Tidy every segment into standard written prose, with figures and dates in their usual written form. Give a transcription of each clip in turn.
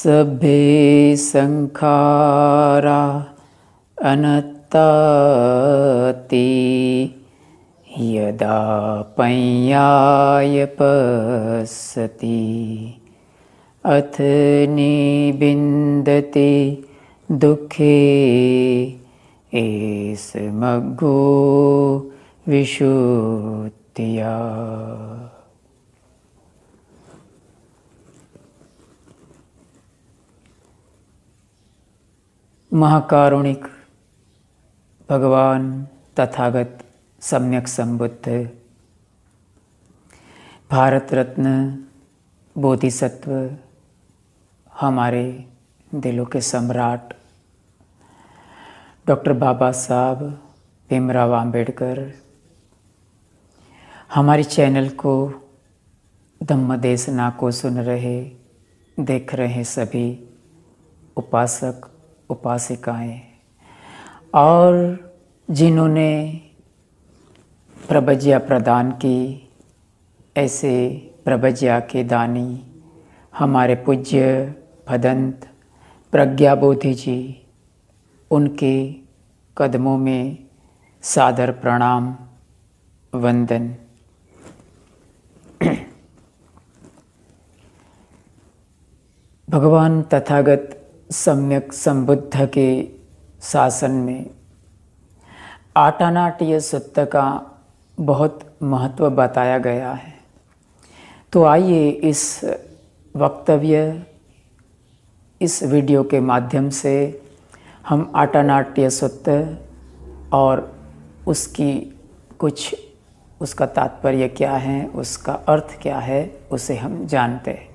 सभे संखारा अनत्ताति यदा पय्याय पश्यति अथ निबिन्दति दुःखे एष मग्गो विशुद्धिया। महाकारुणिक भगवान तथागत सम्यक संबुद्ध भारत रत्न बोधिसत्व हमारे दिलों के सम्राट डॉक्टर बाबा साहब भीमराव आम्बेडकर हमारे चैनल को धम्म देशना को सुन रहे देख रहे सभी उपासक उपासिकाएं और जिन्होंने प्रभज्या प्रदान की, ऐसे प्रभज्या के दानी हमारे पूज्य भदंत प्रज्ञाबोधि जी, उनके कदमों में सादर प्रणाम वंदन। भगवान तथागत सम्यक संबुद्ध के शासन में आटानाट्य सूत्र का बहुत महत्व बताया गया है। तो आइए इस वक्तव्य इस वीडियो के माध्यम से हम आटानाट्य सूत्र और उसकी कुछ उसका तात्पर्य क्या है, उसका अर्थ क्या है, उसे हम जानते हैं।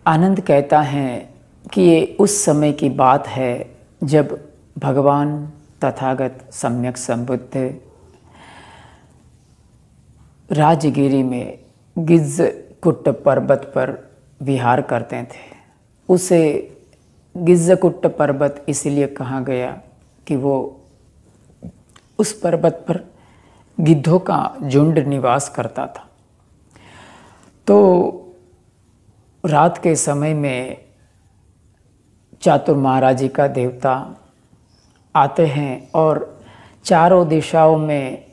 आनंद कहता है कि ये उस समय की बात है जब भगवान तथागत सम्यक संबुद्ध राजगिरी में गिज्जकुट्ट पर्वत पर विहार करते थे। उसे गिज्जकुट्ट पर्वत इसलिए कहा गया कि वो उस पर्वत पर गिद्धों का झुंड निवास करता था। तो रात के समय में चातुर महाराज जी का देवता आते हैं और चारों दिशाओं में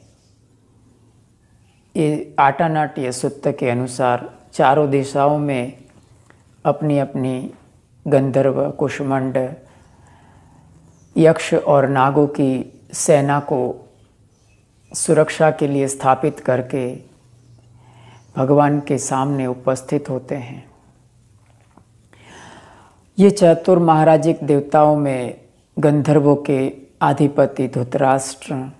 ये आटानाट्य सूत्र के अनुसार चारों दिशाओं में अपनी अपनी गंधर्व कुष्मांड यक्ष और नागों की सेना को सुरक्षा के लिए स्थापित करके भगवान के सामने उपस्थित होते हैं। ये चतुर महाराजिक देवताओं में गंधर्वों के अधिपति धृतराष्ट्र,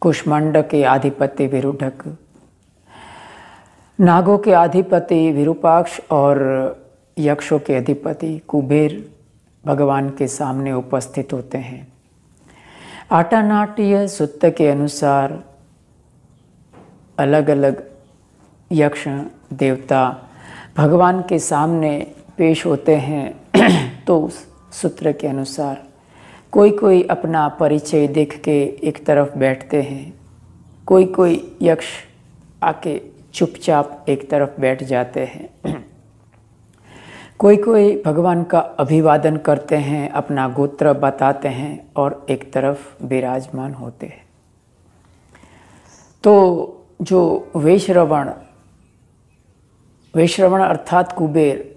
कुष्मांड के अधिपति विरूधक, नागों के अधिपति विरूपाक्ष और यक्षों के अधिपति कुबेर भगवान के सामने उपस्थित होते हैं। आटानाट्य सूत्र के अनुसार अलग अलग यक्ष देवता भगवान के सामने पेश होते हैं। तो उस सूत्र के अनुसार कोई कोई अपना परिचय देख के एक तरफ बैठते हैं, कोई कोई यक्ष आके चुपचाप एक तरफ बैठ जाते हैं, कोई कोई भगवान का अभिवादन करते हैं, अपना गोत्र बताते हैं और एक तरफ विराजमान होते हैं। तो जो वैश्रवण अर्थात कुबेर,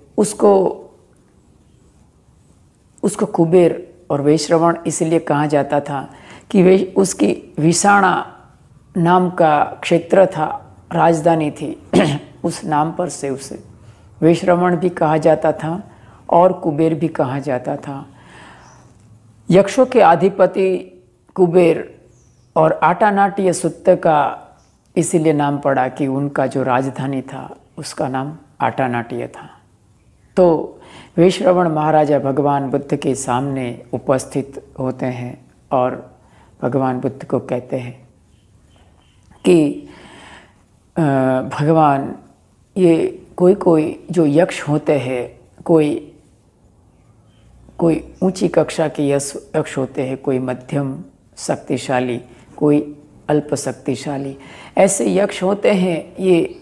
उसको कुबेर और वैश्रवण इसलिए कहा जाता था कि उसकी विषाणा नाम का क्षेत्र था, राजधानी थी। उस नाम पर से उसे वैश्रवण भी कहा जाता था और कुबेर भी कहा जाता था। यक्षों के अधिपति कुबेर और आटानाट्य सूत्र का इसीलिए नाम पड़ा कि उनका जो राजधानी था उसका नाम आटानाट्य था। तो वैश्रवण महाराजा भगवान बुद्ध के सामने उपस्थित होते हैं और भगवान बुद्ध को कहते हैं कि भगवान, ये कोई कोई जो यक्ष होते हैं, कोई ऊंची कक्षा के यक्ष होते हैं, कोई मध्यम शक्तिशाली, कोई अल्प शक्तिशाली, ऐसे यक्ष होते हैं। ये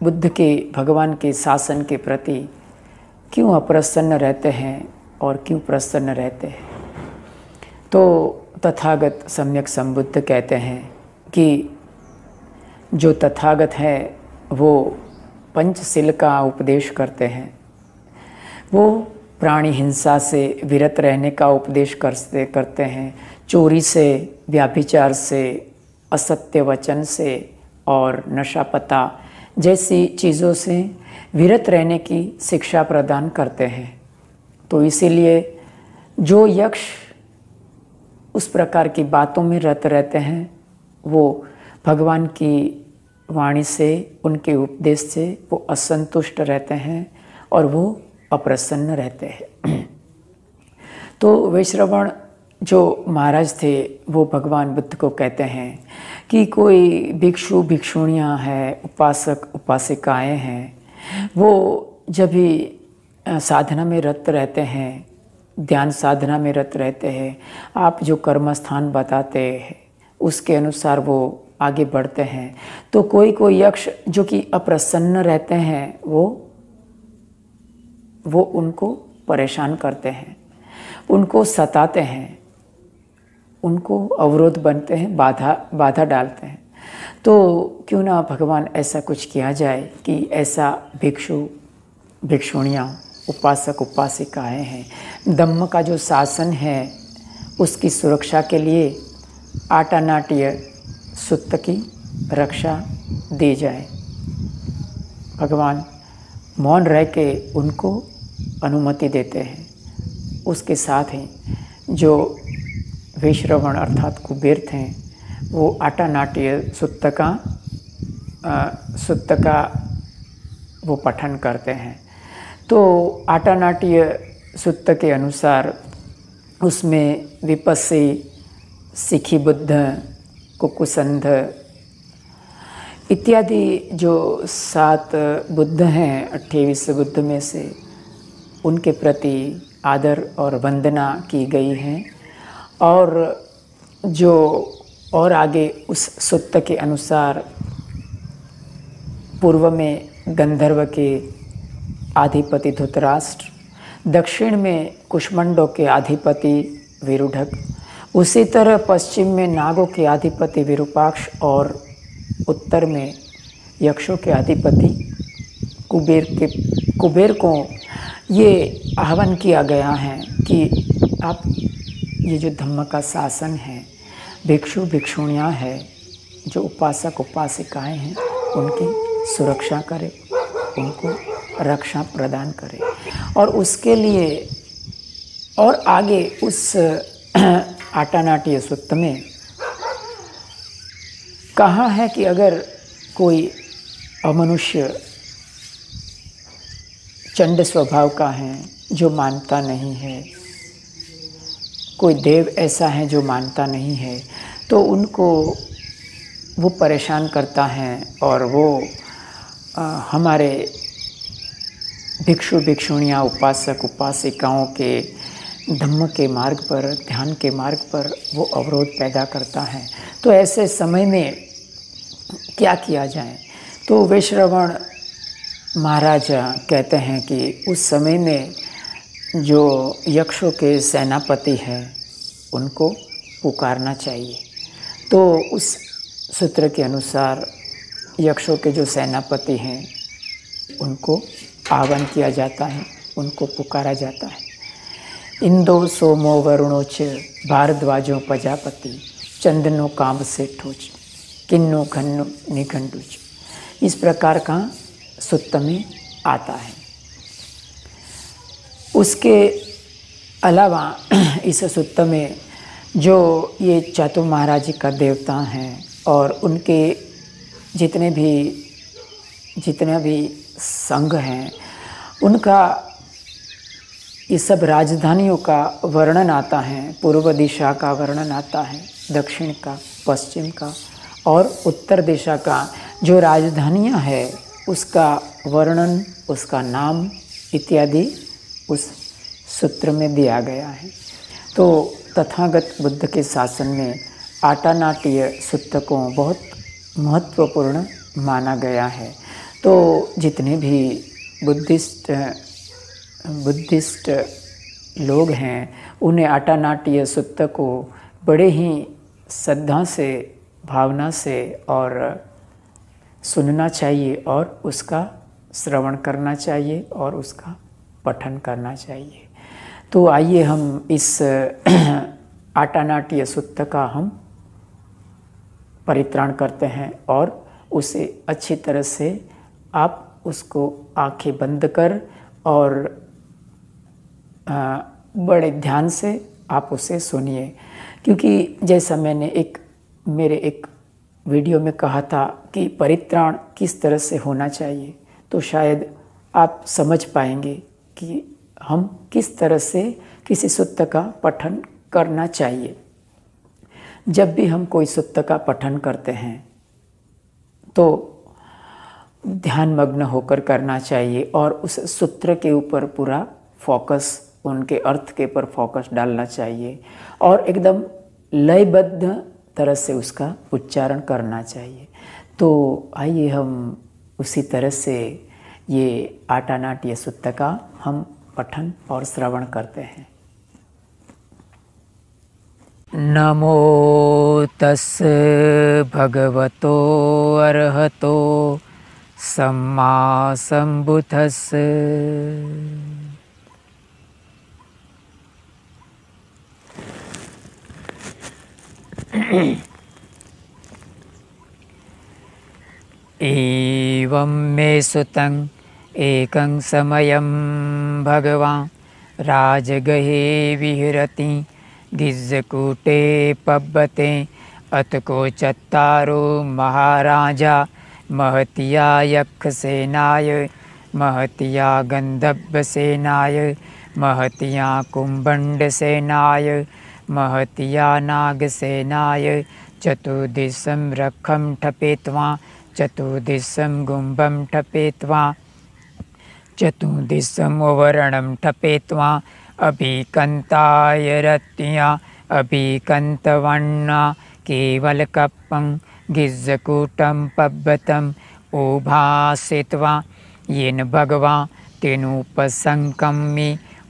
बुद्ध के भगवान के शासन के प्रति क्यों अप्रसन्न रहते हैं और क्यों प्रसन्न रहते हैं। तो तथागत सम्यक संबुद्ध कहते हैं कि जो तथागत है वो पंचशील का उपदेश करते हैं, वो प्राणी हिंसा से विरत रहने का उपदेश करते हैं, चोरी से, व्याभिचार से, असत्य वचन से और नशापता जैसी चीज़ों से विरत रहने की शिक्षा प्रदान करते हैं। तो इसीलिए जो यक्ष उस प्रकार की बातों में रत रहते हैं वो भगवान की वाणी से, उनके उपदेश से वो असंतुष्ट रहते हैं और वो अप्रसन्न रहते हैं। तो वैश्रवण जो महाराज थे वो भगवान बुद्ध को कहते हैं कि कोई भिक्षु भिक्षुणियाँ हैं, उपासक उपासिकाएँ हैं, वो जब भी साधना में रत रहते हैं, ध्यान साधना में रत रहते हैं, आप जो कर्म स्थान बताते हैं उसके अनुसार वो आगे बढ़ते हैं। तो कोई कोई यक्ष जो कि अप्रसन्न रहते हैं वो उनको परेशान करते हैं, उनको सताते हैं, उनको अवरोध बनते हैं, बाधा डालते हैं। तो क्यों ना भगवान ऐसा कुछ किया जाए कि ऐसा भिक्षु भिक्षुणियाँ, उपासक उपासिकाएँ हैं, धम्म का जो शासन है उसकी सुरक्षा के लिए आटानाट्य सुत्त की रक्षा दी जाए। भगवान मौन रह के उनको अनुमति देते हैं। उसके साथ ही जो वैश्रवण अर्थात कुबेर थे वो आटानाट्य सुत्त का वो पठन करते हैं। तो आटानाट्य सुत्त के अनुसार उसमें विपस्सी, सिखी बुद्ध, कुकुसंध इत्यादि जो 7 बुद्ध हैं 28 बुद्ध में से, उनके प्रति आदर और वंदना की गई है। और जो और आगे उस सुत्त के अनुसार पूर्व में गंधर्व के अधिपति धृतराष्ट्र, दक्षिण में कुष्मंडों के अधिपति विरुधक, उसी तरह पश्चिम में नागों के अधिपति विरूपाक्ष और उत्तर में यक्षों के अधिपति कुबेर को ये आह्वान किया गया है कि आप ये जो धम्म का शासन है, भिक्षु भिक्षुणियाँ हैं, जो उपासक उपासिकाएँ हैं, उनकी सुरक्षा करें, उनको रक्षा प्रदान करें। और उसके लिए और आगे उस आटानाट्य सुत्त में कहा है कि अगर कोई अमनुष्य चंड स्वभाव का है जो मानता नहीं है, कोई देव ऐसा है जो मानता नहीं है, तो उनको वो परेशान करता है और वो हमारे भिक्षु भिक्षुणियाँ, उपासक उपासिकाओं के धम्म के मार्ग पर, ध्यान के मार्ग पर वो अवरोध पैदा करता है। तो ऐसे समय में क्या किया जाए? तो वैश्रवण महाराज कहते हैं कि उस समय में जो यक्षों के सेनापति हैं उनको पुकारना चाहिए। तो उस सूत्र के अनुसार यक्षों के जो सेनापति हैं उनको आह्वान किया जाता है, उनको पुकारा जाता है। इंदो सोमो वरुणोच भारद्वाजों प्रजापति, चंदनो काम से ठोच, किन्नो घन्नो निघंडुच, इस प्रकार का सुत्त में आता है। उसके अलावा इस सुत्त में जो ये चातु महाराज का देवता हैं और उनके जितने भी संघ हैं, उनका ये सब राजधानियों का वर्णन आता है। पूर्व दिशा का वर्णन आता है, दक्षिण का, पश्चिम का और उत्तर दिशा का जो राजधानियाँ हैं उसका वर्णन, उसका नाम इत्यादि उस सूत्र में दिया गया है। तो तथागत बुद्ध के शासन में आटानाट्य सूत्र को बहुत महत्वपूर्ण माना गया है। तो जितने भी बुद्धिस्ट लोग हैं उन्हें आटा नाट्य सुत्त को बड़े ही श्रद्धा से, भावना से और सुनना चाहिए और उसका श्रवण करना चाहिए और उसका पठन करना चाहिए। तो आइए हम इस आटा नाट्य सुत्त का हम परित्राण करते हैं और उसे अच्छी तरह से आप उसको आंखें बंद कर और बड़े ध्यान से आप उसे सुनिए, क्योंकि जैसा मैंने मेरे एक वीडियो में कहा था कि परित्राण किस तरह से होना चाहिए, तो शायद आप समझ पाएंगे कि हम किस तरह से किसी सुत्त का पठन करना चाहिए। जब भी हम कोई सुत्त का पठन करते हैं तो ध्यान मग्न होकर करना चाहिए और उस सूत्र के ऊपर पूरा फोकस, उनके अर्थ के ऊपर फोकस डालना चाहिए और एकदम लयबद्ध तरह से उसका उच्चारण करना चाहिए। तो आइए हम उसी तरह से ये आटा नाट्य सुत्त का हम पठन और श्रवण करते हैं। नमो तस् भगवतो अरहतो सम्मा सम्बुद्धस्स। एवं मे सुतं एकं समयं भगवान् राजगृहे विहरति गिज्जकूटे पब्बते अतको चत्तारो महाराजा महतिया यक्षसेनाय महतिया गन्धर्वसेनाय महतिया कुम्भण्डसेनाय महतिया नागसेनाय चतुर्दिशं रखं ठपेत्वा चतुर्दिशं गुम्बं ठपेत्वा चतुर्दिशं वरणं ठपेत्वा अभिकन्ताय रत्या अभिकन्तवन्ना केवलकप्पं गिज्जकूटं पब्बतं उभासित्वा येन भगवान्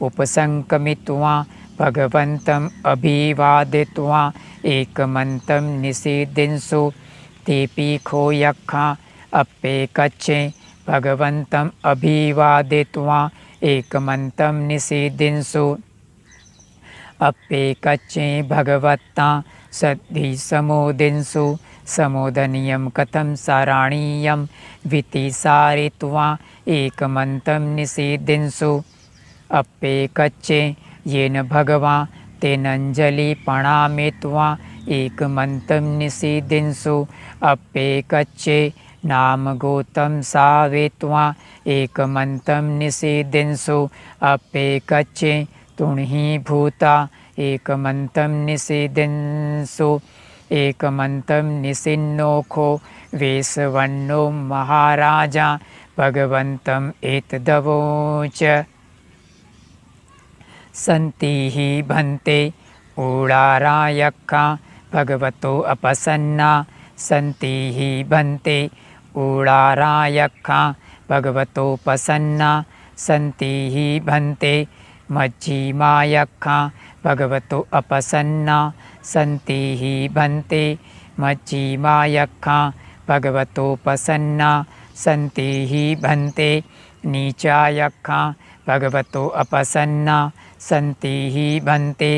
उपसङ्कमित्वा भगवन्तम् अभिवादित्वा एकमन्तं निषीदिंसु तेऽपि खो यक्खा अप्येकच्छे भगवन्तम् अभिवादित्वा एकमन्तं निषीदिंसु अप्येकच्छे भगवता सद्धि समोदिंसु समोदनीयं कथं साराणीयं वितिसारित्वा एकमन्तं निषीदिंसु अप्येकच्छे येन भगवान् तेनाञ्जलि प्रणामित्वा एकमन्तं निषीदिंसु अप्येकच्छे नामगोतं सावेत्वा एकमन्तं निषीदिंसु अप्येकच्छे तुणीभूता एकमन्तं निषीदिंसु एकमन्तं निषिन्नोखो वेशवन्नो महाराजा भगवन्तम् एतदवोच। सन्ति हि भन्ते ऊडारा यक्खा भगवतो अपसन्ना सन्ति हि भन्ते ऊडारा यक्खा भगवतोपसन्ना सन्ति हि भन्ते मज्जिमा यक्खा भगवतो अपसन्ना सन्ति हि भन्ते मज्जिमा यक्खा भगवतोपसन्ना सन्ति हि भन्ते नीचा यक्खा भगवतो अपसन्ना सन्ति हि भन्ते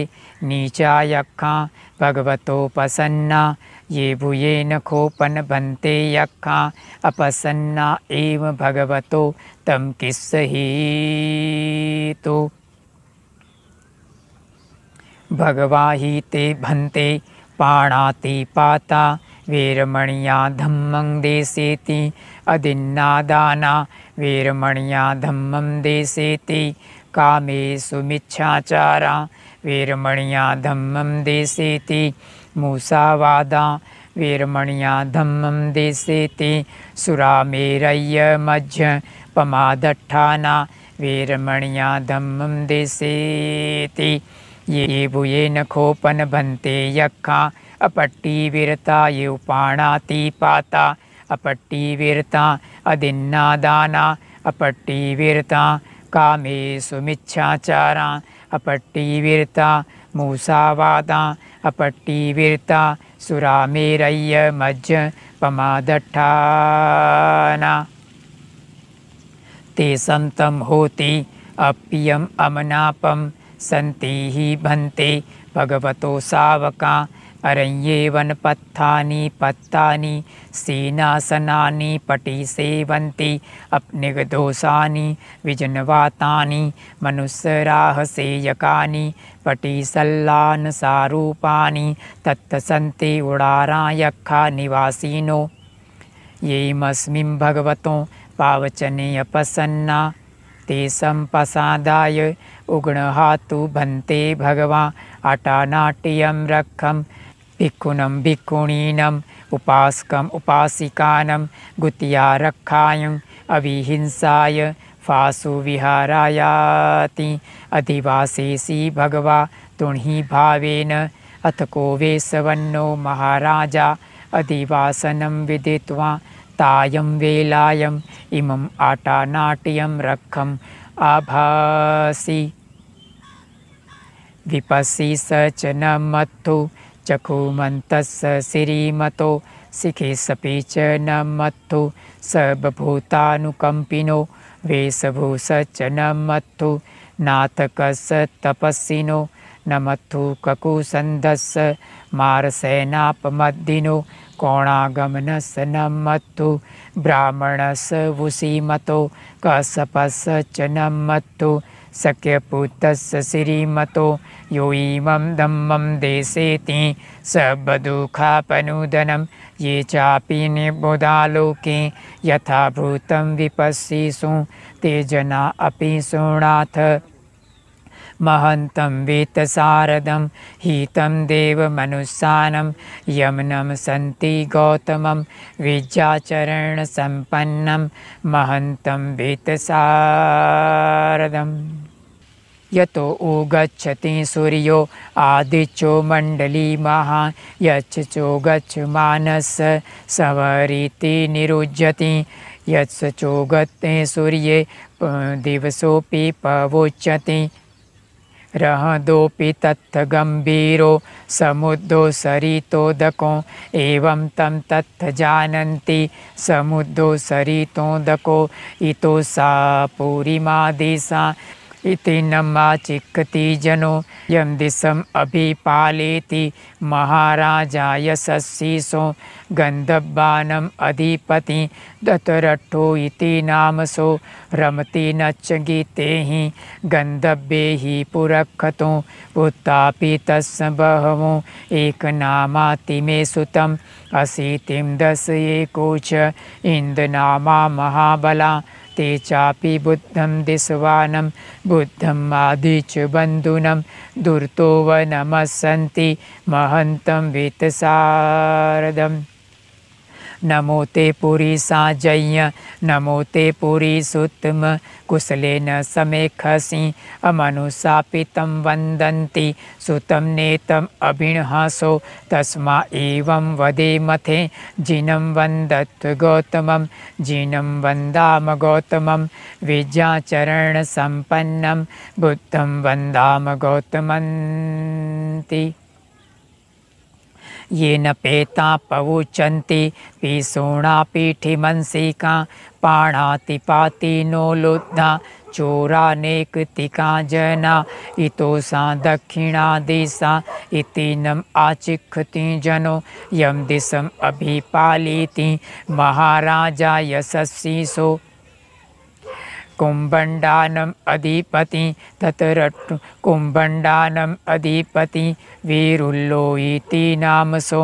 नीचा यक्खा भगवतोपसन्ना ये भूयेन खोपन भन्ते यक्खा अपसन्ना एव भगवतो तं किस्सहीतो। भगवा हि ते भन्ते पाणातिपाता वीरमणिया धम्मं देसेति अदिन्नादाना वीरमणिया धम्मं देसेति कामेषु मिच्छाचारा वीरमणिया धम्मं देसेति मूसावादा वीरमणिया धम्मं देसेति सुरामेरय्यमज्ज पमादट्ठाना वीरमणिया धम्मं देसेति ये भूयेन खोपन भन्ते यक्खा अपट्टी वीरता ये उपाणातिपाता अपट्टिवीरता अदिन्नादाना अपट्टिवीरता कामेषु मिच्छाचारा अपट्टिवीरता मूसावादा अपट्टिवीरता सुरामेरय्य मज्जपमादट्ठाना ते संतं होति अप्ययम् अमनापं सन्ति हि भन्ते भगवतो सावका अरण्ये वनपत्थानि पत्तानि सीनासनानि पटिसेवन्ति अपनिगदोषानि विजनवातानि मनुस्सराहसेयकानि पटिसल्लानसारूपाणि तत्सन्ति उडारा यक्खा निवासिनो येमस्मिन् भगवतो पावचने अपसन्ना ते सम्पसादाय उग्णहातु भन्ते भगवा अटानाट्यं रक्षं भिक्खुनं भिक्खुणीनम् उपासकम् उपासिकानं गुत्यारक्षायम् अविहिंसाय फासु विहारायाति अधिवासेसि भगवा तुण्हि भावेन अथ को वेसवन्नो महाराजा अधिवासनं विदित्वा तायं वेलायम् इमम् आटानाट्यं रक्षम् आभासि विपस्सि स च न मत्थु चखुमन्तस्य सिरीमतो शिखे सपि च न मत्थु स बभूतानुकम्पिनो वेशभूष च न मत्थु नाथकस्य तपस्विनो न मत्थु ककुसन्धस्य मारसेनापमद्दिनो कोणागमनस्य न मत्थु ब्राह्मणस्य वुषीमतो कश्यपस्य च न मत्थु शक्यपूतस्य श्रीमतो यो इमं धम्मं देशेति स बदुःखापनुदनं ये चापि निबोधालोके यथाभूतं विपश्येषु ते जना अपि शृणाथ महन्तं वेतसारदं हितं देवमनुष्यानं यमनं सन्ति गौतमं विद्याचरणसम्पन्नं महन्तं वेतसारदम् यतो उगच्छति सूर्यो आदित्यो मण्डलीमः यच्चो गच्छमानस्य सवरीति निरुज्यति यच्चो गते सूर्ये दिवसोऽपि पवोच्यति रहदोऽपि तत्थ गम्भीरो समुद्रो सरितोदको एवं तं तत्थ जानन्ति समुद्रो सरितोदको इतो सा पूरिमादिशा इति नमाचिक्कति जनो यं दिशम् अभिपालेति महाराजा यशस्वीसो गन्धर्वाणाम् अधिपति दतरट्टो इति नामसो रमति नच गीते हि गन्धर्वे हि पुरःखतो पुत्रापि तस्य बहवो एकनामाति मे सुतम् अशीतिं दश एको च इन्द्रनामा महाबला ते चापि बुद्धं दिशवानं बुद्धम् आदिच बन्धुनं दुर्तो व नमस्सन्ति महन्तं वेतसारदम् नमो ते पुरीसाजय्य नमो ते पुरीसुत्तम कुशलेन समेखसि अमनुशापितं वन्दन्ति सुतं नेतम् अभिणहासो तस्मा एवं वदेमथे जिनं वन्दत् गौतमं जिनं वन्दाम गौतमं विद्याचरणसम्पन्नं बुद्धं वन्दाम गौतमन्ति येन पेता पवुचन्ति पीसूणापीठिमंसिका पाणातिपाति नो लुब्धा चोरानेकतिका जना इतोषा दक्षिणादिशा इति नम् आचिक्षति जनो यं दिशम् अभिपालीति महाराजा यशस्वीसो कुम्भण्डानम् अधिपति ततरट्टु कुम्भण्डानम् अधिपति वीरुल्लो इति नामसो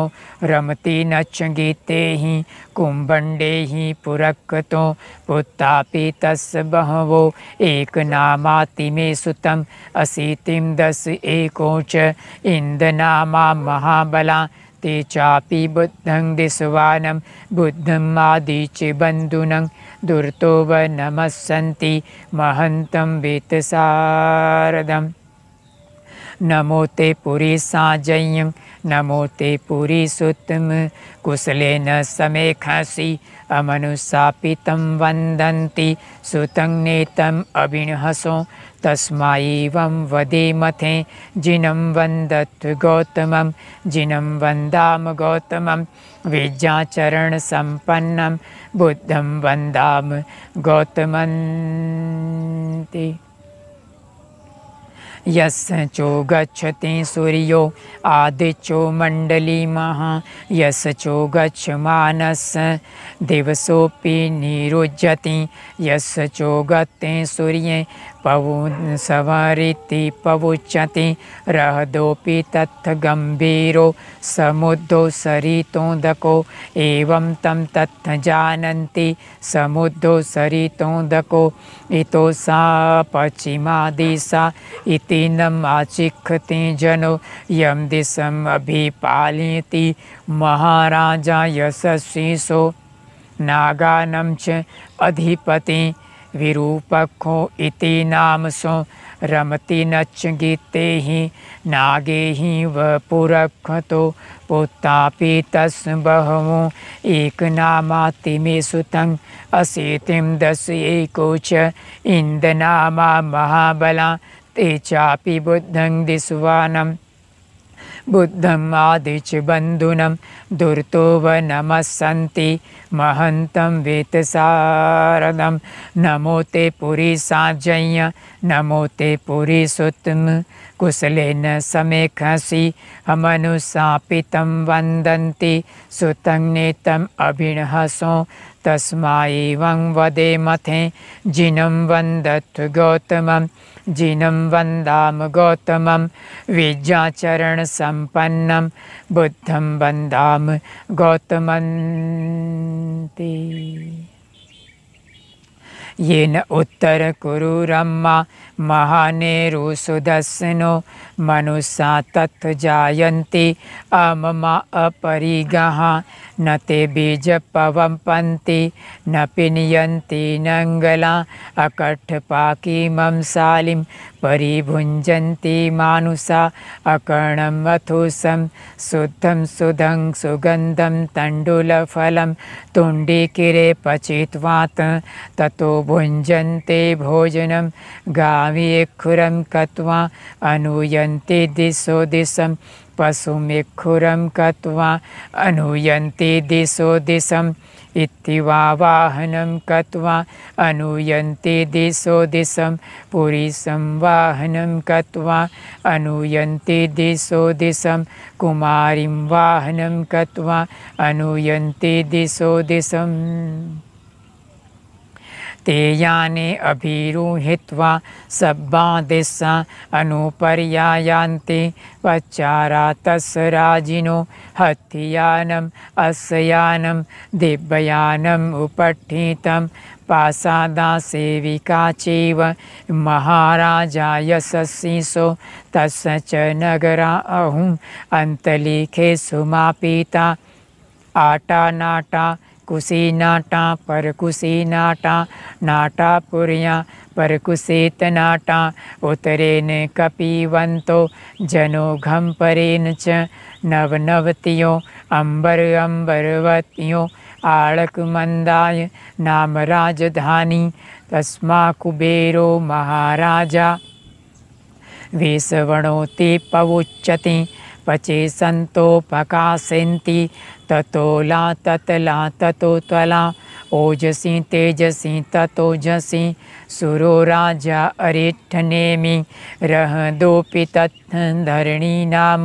रमति नच गीते हि कुम्भण्डे हि पुरःखतो पुत्रापि तस्य बहवो एकनामाति मे सुतम् अशीतिं दश एको च इन्द्रनामा महाबला ते चापि बुद्धं दिशवानं बुद्धम् आदिच बन्धुनं दुर्तो व नमस्सन्ति महन्तं वेतसारदम् नमो ते पुरीसाजयं नमो ते पुरीसुतम कुशलेन समेखसि अमनुसापितं वन्दन्ति सुतं नेतम् अभिनहसो तस्माैवं वदेमथे जिनं वन्दत् गौतमं जिनं वन्दाम गौतमं विद्याचरणसम्पन्नं बुद्धं वन्दाम गौतमन्ति यस्य चो गच्छति सूर्यो आदित्यो मण्डलीमः यस्य चो गच्छमानस् दिवसोऽपि निरुज्यति यस्य चो गते सूर्ये पवनसवरिति पवुच्यति रहदोऽपि तत् गम्भीरो समुद्रो सरितोदको एवं तं तत् जानन्ति समुद्रो सरितोदको इतो सा पश्चिमा दिशा इति नम् आचिखति जनो यं दिशम् अभिपालयति महाराजा यशस्वी सो नागानं च अधिपति विरूपको इति नाम सो रमति नच गीते हि नागे हि वपुरखतो पुत्तापि तस् बहवो एकनामाति मे सुतं अशीतिं दश एको च इन्दनामा महाबला ते चापि बुद्धं दिशवानं बुद्धम् आदिच बन्धुनं दुर्तो वनमस्सन्ति महन्तं वेतसारदं नमो ते पुरीसाजय्य नमो ते पुरीसुतम कुशलेन समेखसि हमनुसापितं वन्दन्ति सुतं नेतम् अभिनहसो तस्माैवं वदेमथे जिनं वन्दत् गौतमं जिनं वन्दाम गौतमं विद्याचरणसम्पन्नं बुद्धं वन्दाम गौतमन्ति येन उत्तरकुरुरम्मा महानेरुसुदस्सनो मनुष्या तत् जायन्ति अममा अपरिगः न ते बीजपवम्पन्ति न पिन्यन्ति नङ्गला अकट्ठपाकीमं शालिं परिभुञ्जन्ति मानुषा अकर्णम् अथुसं शुद्धं सुधं सुगन्धं तण्डुलफलं तुण्डीकिरे पचित्वात् ततो भुञ्जन्ते भोजनं गावियेखुरं कत्वा अनुयन्ति दिशो दिशं पशुमेखुरं कत्वा अनुयन्ति दिशो दिशम् इत्थिवा वाहनं कत्वा अनुयन्ति दिशो दिशं पुरीशं वाहनं कत्वा अनुयन्ति दिशो दिशं कुमारीं वाहनं कत्वा अनुयन्ति दिशो दिशम् ते याने अभिरुहित्वा सब्बा दिशा अनुपर्यायान्ति पश्चारातस्य राजिनो हत्यानम् अस्यानं दिव्ययानम् उपठितं पासादा सेविका चैव महाराजा यशस्वीसो तस्य च नगरा अहुम् अन्तलीखे सुमापिता आटा नाटा कुशीनाटा परकुशीनाटा नाटापुर्या परकुशीत नाटा उत्तरेण कपिवन्तो जनो घम्परेण च नवनवतियो अम्बरवत्यो आळकमन्दाय नाम राजधानी तस्मा कुबेरो महाराजा वेशवणोति पवुच्यति पचे सन्तोपकाशन्ति ततोला ततला ततो त्वला ओजसी तेजसी ततोजसी सुरो राजा अरिष्ठनेमि रहदोऽपि तत् धरणी नाम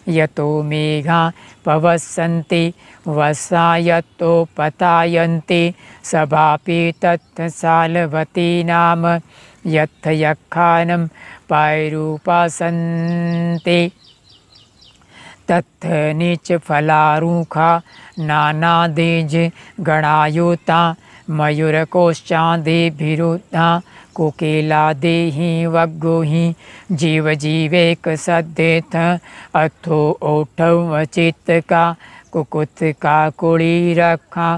यतो मेघा पवसन्ति वसा यतो पतायन्ति सभापि तत् सालवती नाम यत् यक्खानं पायरूपासन्ति तत्थ नीच फलारूखा नानादेज गणायुता मयूरकोश्चादिभिरुद्धा कुकेलादेहि वग्गुहि जीवजीवेक सद्येथ अथो ओठवचित्तका कुकुत्का कुळीरखा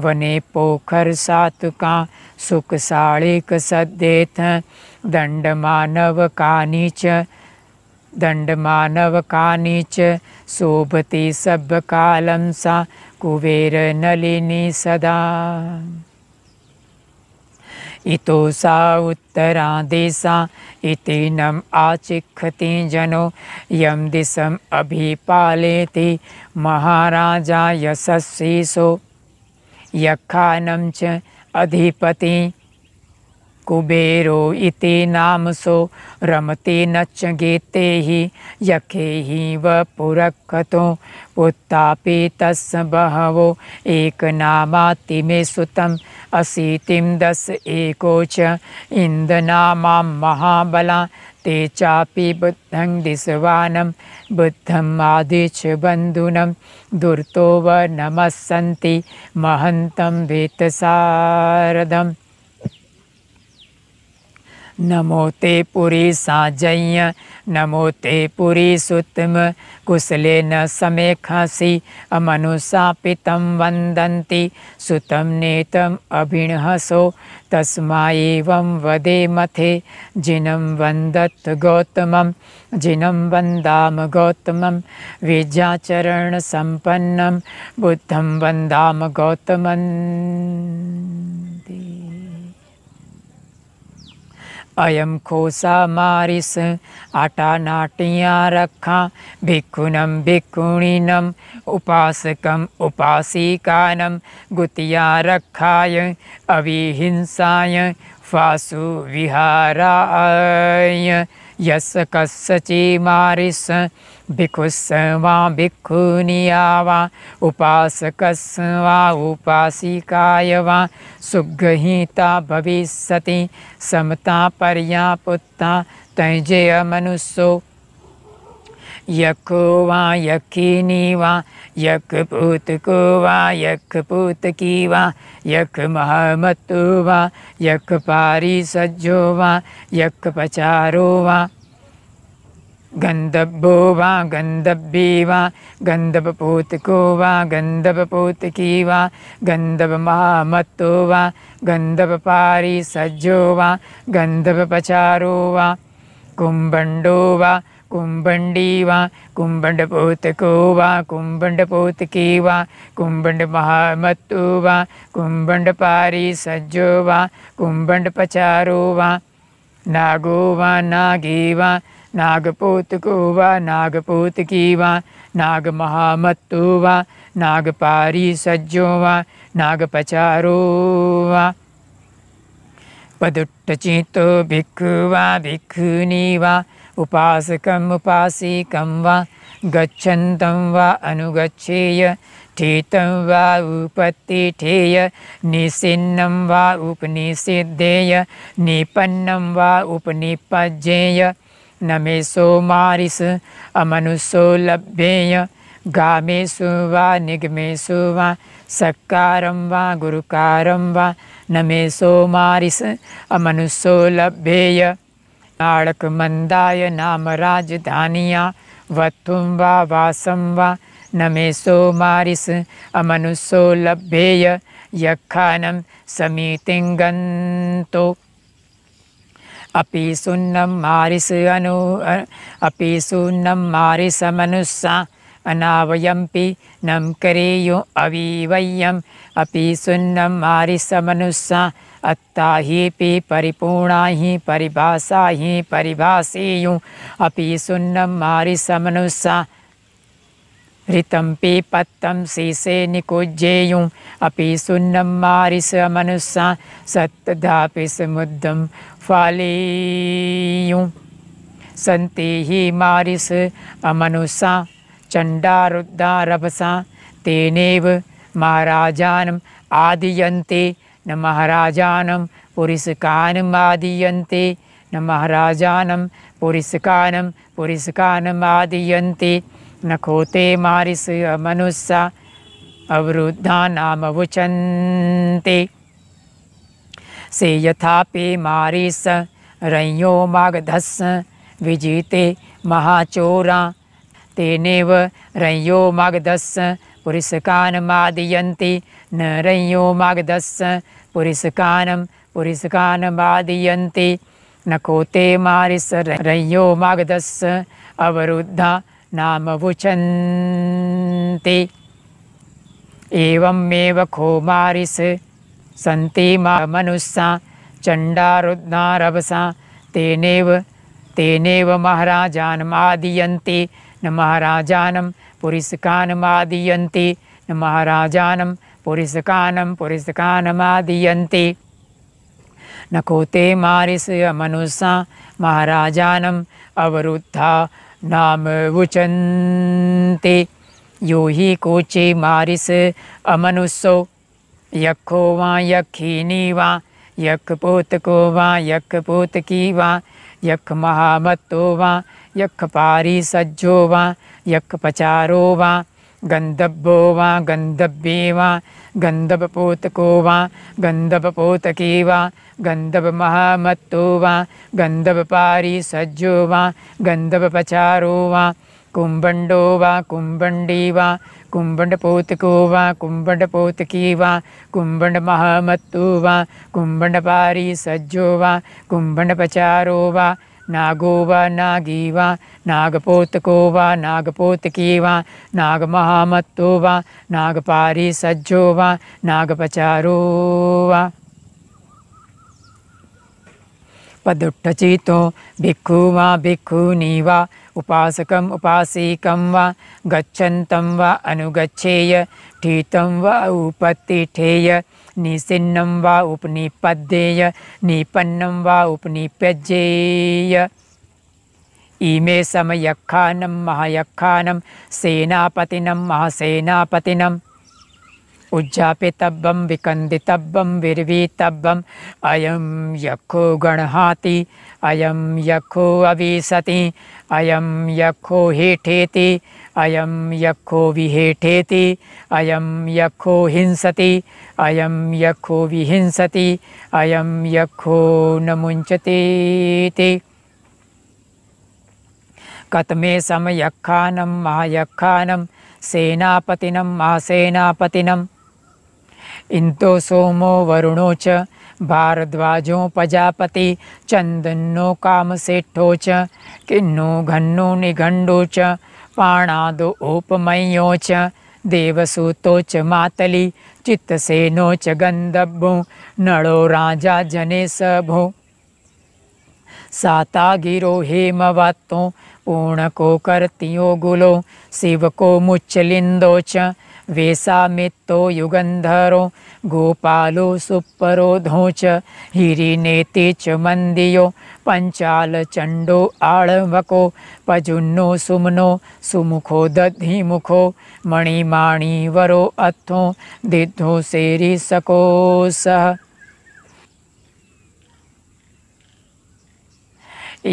वने पोखर सातुका सुखसाळिक सद्येथ दण्डमानवकानि च दण्डमानवकानि च शोभति सर्वकालं सा कुबेरनलिनी सदा। इतो सा उत्तरादेशा इति नम आचिखति जनो यम दिशम अभिपालेति महाराजा यशस्वी सो यखानं च अधिपति कुबेरो इति नामसो रमते नच गीते हि यखे हि वपुरखतो पुत्तापि तस्य बहवो एकनामाति मे सुतम् अशीतिं दश एको च इन्दनामां महाबला ते चापि बुद्धं दिशवानं बुद्धम् आदिच बन्धुनं दुर्तो व नमस्सन्ति महन्तं वेतसारदम्। नमो ते पुरी साजय्य नमो ते पुरी सुतम कुशलेन समेखासि अमनुषापितं वन्दन्ति सुतं नेतम् अभिणहसो तस्मा एवं वदे मथे जिनं वन्दत् गौतमं जिनं वन्दाम गौतमं विद्याचरण सम्पन्नं बुद्धं वन्दाम गौतमं। अयम खोसा मारिस आटा नाटिया रखा भिक्षुनम भिक्षुणीनम उपासकम उपासिकानम गुतिया रखाय अविहिंसाय फासु विहाराय यस कस्सचि मारिस भिक्षुस्स वा भिक्षुनिया वा उपासकस्स वा उपासिकाय वा सुगृहीता भविष्यति समता पर्यापुत्ता तैजेय मनुष्यो यको वा यकिनी वा यक पूतको वा यक पूतकी वा यक महमतु वा यक पारिसज्जो वा यक पचारो वा गंधब्बो वा गंधब्बी वा गंधबपूतको वा गंधबपूतकी वा गंधबमहामत्तो वा गंधबपारिसज्जो वा गंधबपचारो वा कुंभंडो वा कुंभंडी वा कुंभंडपूतको वा कुंभंडपूतकी वा कुंभंडमहामत्तो वा कुंभंडपारिसज्जो वा कुंभंडपचारो वा नागो वा नागी वा नागपूतको वा नागपूतकी वा नागमहामत्तो वा नागपारिसज्जो वा नागपचारो वा पदुट्टचितो भिक्खु वा भिक्खुनी वा उपासकम् उपासिकं वा गच्छन्तं वा अनुगच्छेय ठेतं वा उपतिठेय निषिन्नं वा उपनिषिद्धेय निपन्नं वा उपनिपज्जेय नमेषु मारिस अमनुषो लभ्येय गामेषु वा निगमेषु वा सक्कारं वा गुरुकारं वा नमेषु मारिस अमनुषो लभ्येय नाड़कमंदाय नाम राजधानिया वत्थुं वा वासं वा नमेषु मारिस अमनुषो लभ्येय यखानं समीतिं गन्तो अपि सुन्नं मारिस अपि सुन्नं मारिस मनुष्या अनावयम्पि नम करेयो अविवय्यम अपि सुन्नं मारिस मनुष्या अत्ता हीपि परिपूर्णा हि परिभाषा हि परिभाषेयुं अपि सुन्नं मारिस मनुष्या ऋतं पत्तं शीशे निकुज्जेयुं अपि सुन्नं मारिस मनुष्या सत्तदापि समुद्धं फालेयुं सन्ति हि मारिस अमनुष्या चण्डारुद्धारभसा तेनेव महाराजानम् आदियन्ते न महाराजानं पुरिसकानम् आदियन्ते न महाराजानं पुरिसकानम् आदियन्ते न खोते मारिस मनुष्या अवरुद्धानामवुचन्ते से यथापि मारिस रंयो मागधस्स विजिते महाचोरा तेनेव रंयो मागधस्स पुरिसकानमादियन्ति न रंयो मागधस्स पुरिसकानमादियन्ति न खोते मारिस रंयो मागधस्स अवरुद्धा नामवुचन्ते। एवमेव कौमारिस सन्ति मनुष्या चण्डारुद्धा रभसा तेनेव महाराजानमादीयन्ते न महाराजानं पुरिसकानमादीयन्ते न महाराजानं पुरिसकानमादीयन्ते। न कोते मारिस मनुष्या महाराजानम् अवरुद्धा नाम वुचन्ते। यो हि कोचे मारिस अमनुष्यो यक्षो वा यक्षिणी वा यक्षपोतको वा यक्षपोतकी वा यक्षमहामत्तो वा यक्षपारिसज्जो वा यक्षपचारो वा गन्धर्वो वा गन्धर्वी वा गन्धर्वपोतको वा गन्धर्वपोतकी वा गन्धर्वमहामत्तो वा गन्धर्वपारिसज्जो वा गन्धर्वपचारो वा कुम्भण्डो वा कुम्भण्डी वा कुम्भण्डपोतको वा कुम्भण्डपोतकी वा कुम्भण्डमहामत्तो वा कुम्भण्डपारिसज्जो वा कुम्भण्डपचारो वा नागो वा नागी वा नागपोतको वा नागपोतकी वा नागमहामत्तो वा नागपारिसज्जो वा नागपचारो वा। पदुट्ठचितो भिक्खु वा भिक्खुनी वा उपासकम् उपासिकं वा गच्छन्तं वा अनुगच्छेय ठितं वा उपतिठेय निसिन्नं वा उपनिपद्येय निपन्नं वा उपनिपज्येय। इमे समयख्यानं महायख्यानं सेनापतिनं महासेनापतिनम् उज्जापितव्यं विकन्दितव्यं विर्वीतव्यम् अयं यक्षो गणहाति अयं यक्षो अविशति अयं यक्षो हेठेति अयं यक्षो विहेठेति अयं यक्षो हिंसति अयं यक्षो विहिंसति अयं यक्षो न मुञ्चतीति। कतमे समयख्यानं महायख्यानं सेनापतिनं महासेनापतिनम् इंतो सोमो वरुणो च भारद्वाजो प्रजापति चंदनो कामसेठो च किन्नो घन्नो निघण्डो च पाणादो उपमयो च देवसूतो च मातली चित्तसेनो च गन्धर्वो नलो राजा जनेशभो। सातागिरो हेमवतो पूर्णको कर्तियो गुलो शिवको मुच्चलिन्दो च वेशामित्तो युगन्धरो गोपालो सुपरोधो च हिरिनेति च मन्दियो पञ्चालचण्डो आळवको पजुन्नो सुमनो सुमुखो दधिमुखो मणिमाणिवरो अथो दिद्धो सेरिसको सः।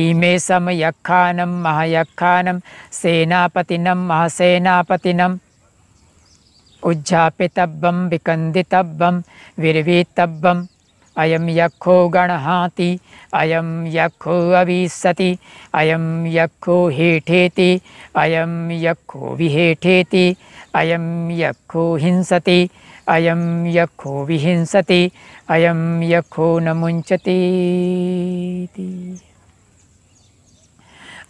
इमे समयख्यानं महायख्यानं सेनापतिनं महासेनापतिनम् उज्जापितव्यं विकन्दितव्यं विर्वीतव्यम् अयं यक्षो गणहाति अयं यक्षो अविशति अयं यक्षो हेठेति अयं यक्षो विहेठेति अयं यक्षो हिंसति अयं यक्षो विहिंसति अयं यक्षो न मुञ्चतीति।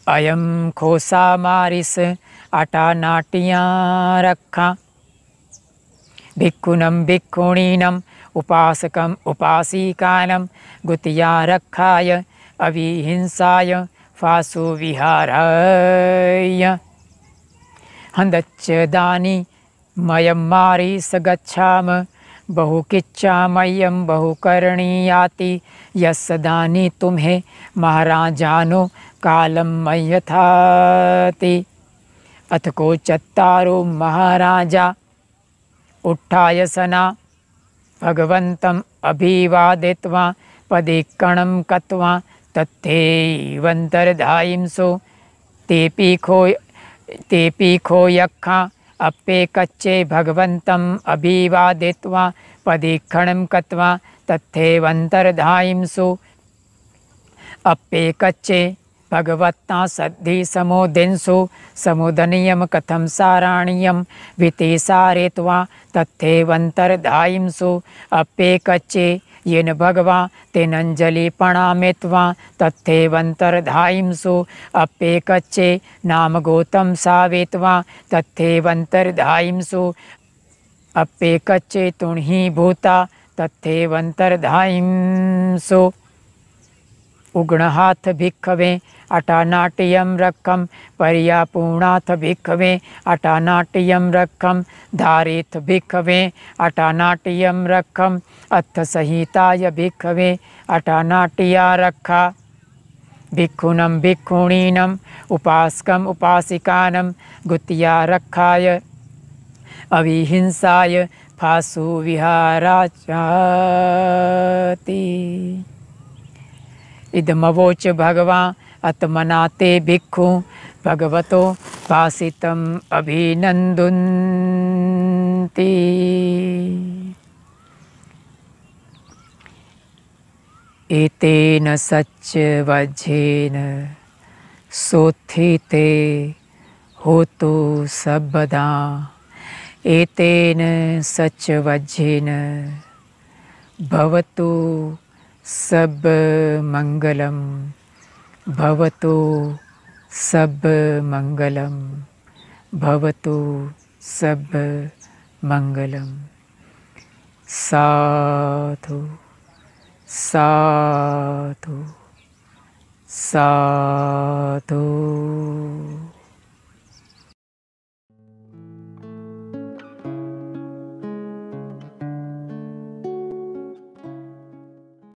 अयं खोसा मारिस अटानाटिया रक्षा भिक्खुनं भिक्खुणीनं उपासकम् उपासिकानं गुतिया रक्षाय अविहिंसाय फासु विहाराय। हन्दच्च दानि मयं मारिस गच्छाम बहुकिच्छामय्यं बहुकरणीयाति यस्य दानि तुम्हें महाराजानो कालं मय्यथाति। अथ को चत्तारो महाराजा उत्थाय सना भगवन्तम् अभिवादित्वा पदिक्कणं कत्वा तथैवन्तर्धायिंसो तेऽपि खो यक्खा अप्पे कच्चे भगवन्तम् अभिवादित्वा पदिक्कणं कत्वा तथैवन्तर्धायिंसो अप्पे कच्चे भगवत्ता सद्धि समुदिंसु समुदनीयम कथम साराणीयम वितेसारे त्वा तथैवंतर्धायिंसु अप्ये कच्चे येन भगवा तेनंजलि प्रणामेत्वा तथैवंतर्धायिंसु अप्ये कच्चे नाम गौतम सावेत्वा तथैवंतर्धायिंसु अप्ये कच्चे तुणहि भूता तथैवंतर्धायिंसु उग्णहाथ भिक्खवे अटानाट्यम रखम पर्यापूर्णाथ भिक्खवे अटानाट्यम रखम धारेथ भिक्खवे अटानाट्यम रखम अथ संहिताय भिक्खवे अटानाट्या रक्षा भिक्खुनम भिक्खुणीनम उपासकम उपासिकानम गुत्या रक्षाय अविहिंसाय फासु विहाराचाति इदमवोच भगवान आत्मनाते भिक्खु भगवतो भासितम अभिनंदन्ति। एतेन सच्चवज्झेन सोत्थिते होतु सबदा एतेन सच्चवज्झेन भवतु सब मंगलम भवतु सब मंगलम भवतु सब मंगलम। साधु साधु साधु।